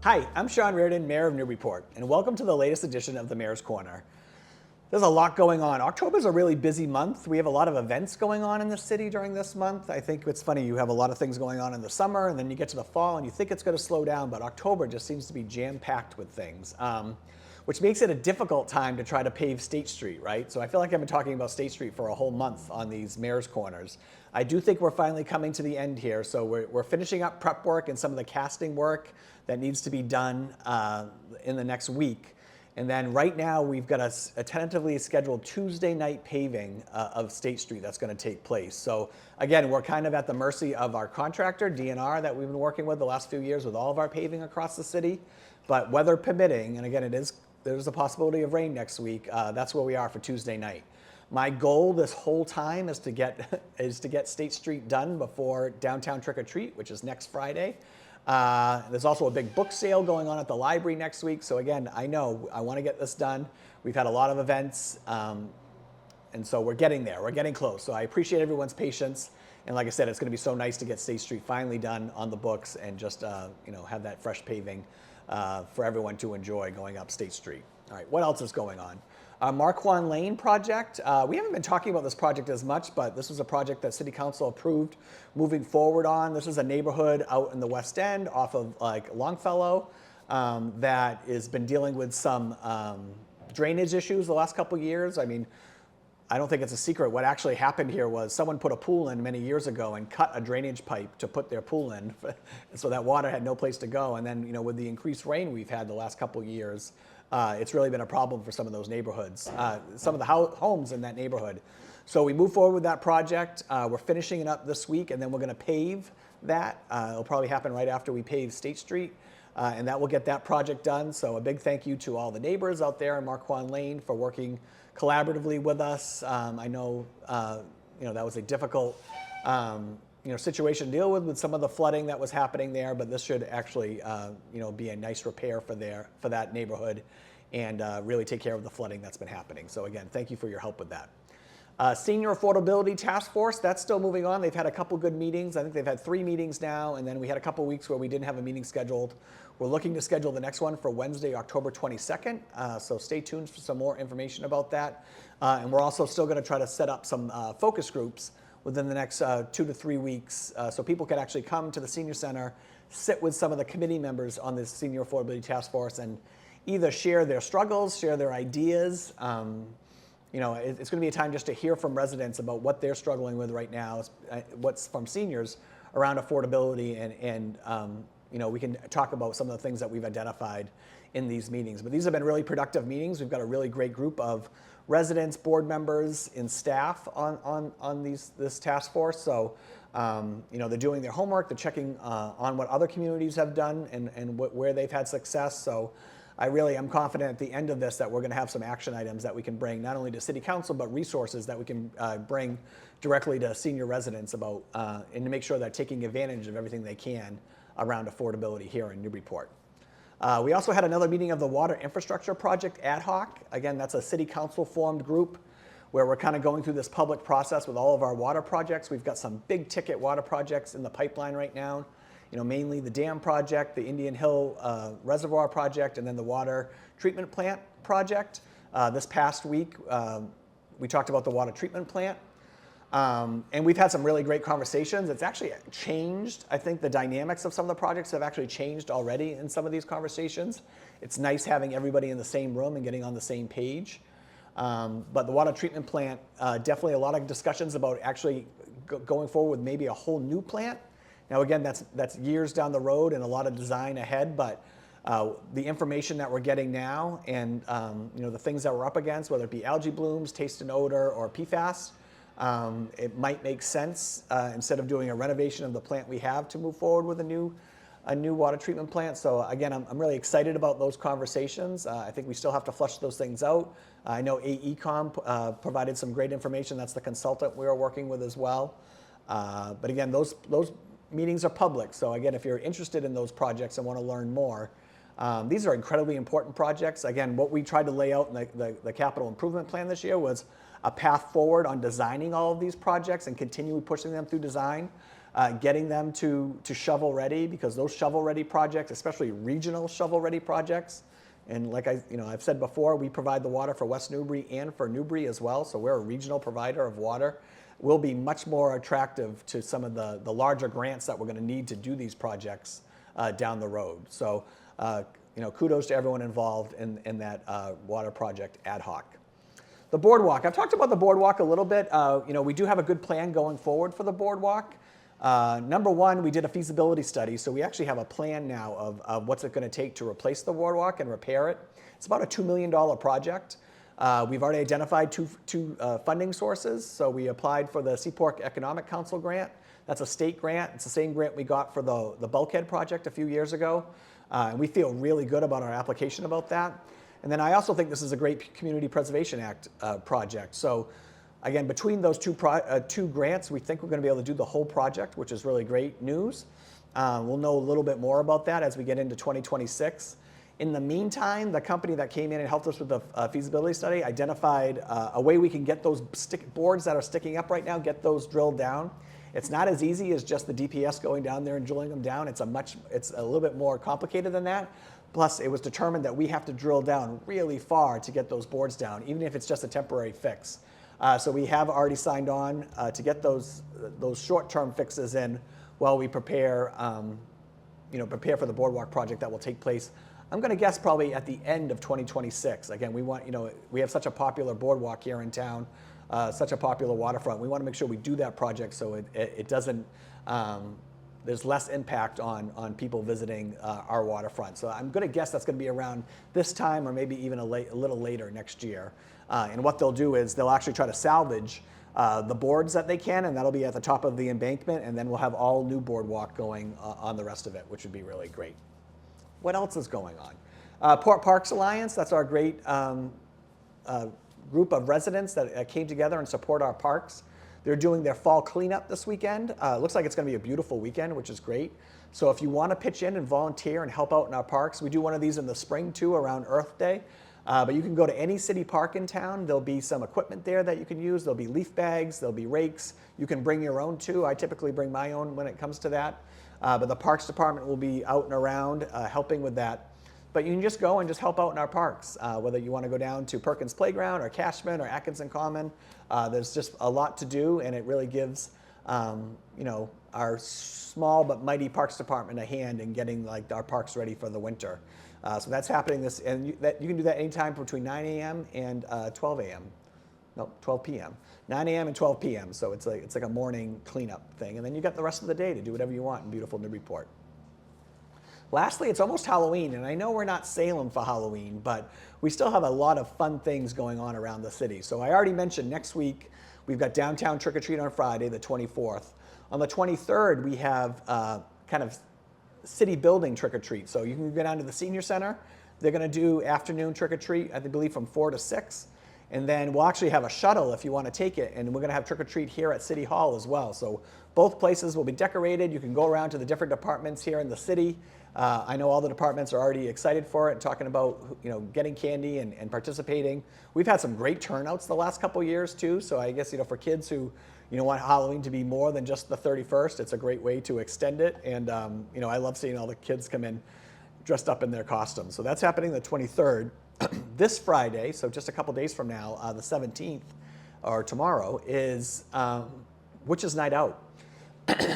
Hi, I'm Sean Reardon, Mayor of Newburyport, and welcome to the latest edition of the Mayor's Corner. There's a lot going on. October's a really busy month. We have a lot of events going on in the city during this month. I think it's funny, you have a lot of things going on in the summer, and then you get to the fall and you think it's going to slow down, but October just seems to be jam-packed with things, which makes it a difficult time to try to pave State Street, right? So I feel like I've been talking about State Street for a whole month on these Mayor's Corners. I do think we're finally coming to the end here, so we're finishing up prep work and some of the casting work that needs to be done in the next week. And then right now we've got a tentatively scheduled Tuesday night paving of State Street that's going to take place. So again, we're kind of at the mercy of our contractor, DNR, that we've been working with the last few years with all of our paving across the city. But weather permitting, and again, there's a possibility of rain next week, that's where we are for Tuesday night. My goal this whole time is to get State Street done before downtown Trick or Treat, which is next Friday. There's also a big book sale going on at the library next week. So again, I know I want to get this done. We've had a lot of events, and so we're getting there. We're getting close. So I appreciate everyone's patience. And like I said, it's going to be so nice to get State Street finally done on the books and just have that fresh paving for everyone to enjoy going up State Street. All right, what else is going on? Marquand Lane project. We haven't been talking about this project as much, but this was a project that City Council approved moving forward on. This is a neighborhood out in the West End off of Longfellow that has been dealing with some drainage issues the last couple years. I mean, I don't think it's a secret. What actually happened here was someone put a pool in many years ago and cut a drainage pipe to put their pool in, so that water had no place to go. And then, with the increased rain we've had the last couple years, it's really been a problem for some of those neighborhoods, some of the homes in that neighborhood. So we move forward with that project. We're finishing it up this week, and then we're going to pave that. It'll probably happen right after we pave State Street, and that will get that project done. So a big thank you to all the neighbors out there in Marquand Lane for working collaboratively with us. I know, that was a difficult situation to deal with some of the flooding that was happening there, but this should actually, be a nice repair for that neighborhood and really take care of the flooding that's been happening. So again, thank you for your help with that. Senior Affordability Task Force, that's still moving on. They've had a couple good meetings. I think they've had 3 meetings now, and then we had a couple weeks where we didn't have a meeting scheduled. We're looking to schedule the next one for Wednesday, October 22nd, so stay tuned for some more information about that. And we're also still going to try to set up some focus groups within the next 2 to 3 weeks, so people can actually come to the Senior Center, sit with some of the committee members on this Senior Affordability Task Force, and either share their struggles, share their ideas. It's going to be a time just to hear from residents about what they're struggling with right now, what's from seniors around affordability, and we can talk about some of the things that we've identified in these meetings. But these have been really productive meetings. We've got a really great group of residents, board members, and staff on this task force. So, they're doing their homework, they're checking on what other communities have done and where they've had success. So I really am confident at the end of this that we're going to have some action items that we can bring not only to City Council, but resources that we can bring directly to senior residents about and to make sure they're taking advantage of everything they can around affordability here in Newburyport. We also had another meeting of the Water Infrastructure Project ad hoc. Again, that's a City Council formed group where we're kind of going through this public process with all of our water projects. We've got some big ticket water projects in the pipeline right now. Mainly the dam project, the Indian Hill Reservoir project, and then the water treatment plant project. This past week, we talked about the water treatment plant. And we've had some really great conversations. It's actually changed. I think the dynamics of some of the projects have actually changed already in some of these conversations. It's nice having everybody in the same room and getting on the same page. But the water treatment plant, definitely a lot of discussions about actually going forward with maybe a whole new plant. Now again, that's years down the road and a lot of design ahead, but the information that we're getting now and the things that we're up against, whether it be algae blooms, taste and odor, or PFAS, it might make sense instead of doing a renovation of the plant we have to move forward with a new water treatment plant. So again, I'm really excited about those conversations. I think we still have to flush those things out. I know AECOM provided some great information. That's the consultant we are working with as well. But again, those meetings are public. So again, if you're interested in those projects and want to learn more, these are incredibly important projects. Again, what we tried to lay out in the capital improvement plan this year was a path forward on designing all of these projects and continually pushing them through design. getting them to shovel ready, because those shovel ready projects, especially regional shovel ready projects, and like I've said before, we provide the water for West Newbury and for Newbury as well, so we're a regional provider of water. Will be much more attractive to some of the larger grants that we're going to need to do these projects down the road. So kudos to everyone involved in that water project ad hoc. The boardwalk. I've talked about the boardwalk a little bit. We do have a good plan going forward for the boardwalk. Number one, we did a feasibility study, so we actually have a plan now of what's it going to take to replace the boardwalk and repair it. It's about a $2 million project. We've already identified two funding sources. So we applied for the Seaport Economic Council grant. That's a state grant. It's the same grant we got for the bulkhead project a few years ago. And we feel really good about our application about that. And then I also think this is a great Community Preservation Act project. So again, between those two grants, we think we're going to be able to do the whole project, which is really great news. We'll know a little bit more about that as we get into 2026. In the meantime, the company that came in and helped us with the feasibility study identified a way we can get those boards that are sticking up right now, get those drilled down. It's not as easy as just the DPS going down there and drilling them down. It's a little bit more complicated than that. Plus, it was determined that we have to drill down really far to get those boards down, even if it's just a temporary fix. So we have already signed on to get those short-term fixes in while we prepare for the boardwalk project that will take place. I'm going to guess probably at the end of 2026. Again, we have such a popular boardwalk here in town, such a popular waterfront. We want to make sure we do that project so it doesn't, there's less impact on people visiting our waterfront. So I'm going to guess that's going to be around this time or maybe even a little later next year. And what they'll do is they'll actually try to salvage the boards that they can, and that'll be at the top of the embankment, and then we'll have all new boardwalk going on the rest of it, which would be really great. What else is going on? Port Parks Alliance, that's our great group of residents that came together and support our parks. They're doing their fall cleanup this weekend. It looks like it's going to be a beautiful weekend, which is great. So if you want to pitch in and volunteer and help out in our parks, we do one of these in the spring too, around Earth Day. But you can go to any city park in town. There'll be some equipment there that you can use. There'll be leaf bags, there'll be rakes. You can bring your own too. I typically bring my own when it comes to that. But the Parks Department will be out and around helping with that. But you can just go and just help out in our parks, whether you want to go down to Perkins Playground or Cashman or Atkinson Common. There's just a lot to do, and it really gives our small but mighty Parks Department a hand in getting our parks ready for the winter. So that's happening and you can do that anytime between 9 a.m. and 12 a.m. No, 12 p.m. 9 a.m. and 12 p.m. So it's like a morning cleanup thing. And then you got the rest of the day to do whatever you want in beautiful Newburyport. Lastly, it's almost Halloween, and I know we're not Salem for Halloween, but we still have a lot of fun things going on around the city. So I already mentioned next week, we've got downtown trick-or-treat on Friday, the 24th. On the 23rd, we have kind of city building trick-or-treat. So you can go down to the senior center. They're going to do afternoon trick-or-treat, I believe from 4 to 6. And then we'll actually have a shuttle if you want to take it, and we're going to have trick-or-treat here at City Hall as well. So both places will be decorated. You can go around to the different departments here in the city. I know all the departments are already excited for it, talking about getting candy and participating. We've had some great turnouts the last couple years too. So I guess for kids who want Halloween to be more than just the 31st, it's a great way to extend it. And I love seeing all the kids come in dressed up in their costumes. So that's happening the 23rd. This Friday, so just a couple days from now, the 17th, or tomorrow, is Witches Night Out.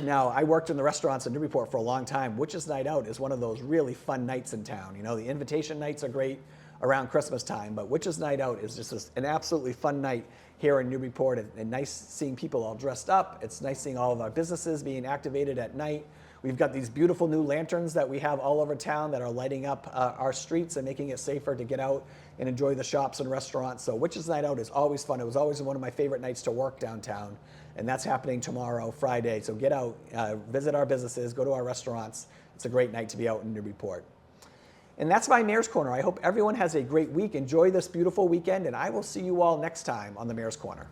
Now, I worked in the restaurants in Newburyport for a long time. Witches Night Out is one of those really fun nights in town. The invitation nights are great around Christmas time, but Witches Night Out is just an absolutely fun night here in Newburyport, and nice seeing people all dressed up. It's nice seeing all of our businesses being activated at night. We've got these beautiful new lanterns that we have all over town that are lighting up our streets and making it safer to get out and enjoy the shops and restaurants. So Witches Night Out is always fun. It was always one of my favorite nights to work downtown. And that's happening tomorrow, Friday. So get out, visit our businesses, go to our restaurants. It's a great night to be out in Newburyport. And that's my Mayor's Corner. I hope everyone has a great week. Enjoy this beautiful weekend, and I will see you all next time on the Mayor's Corner.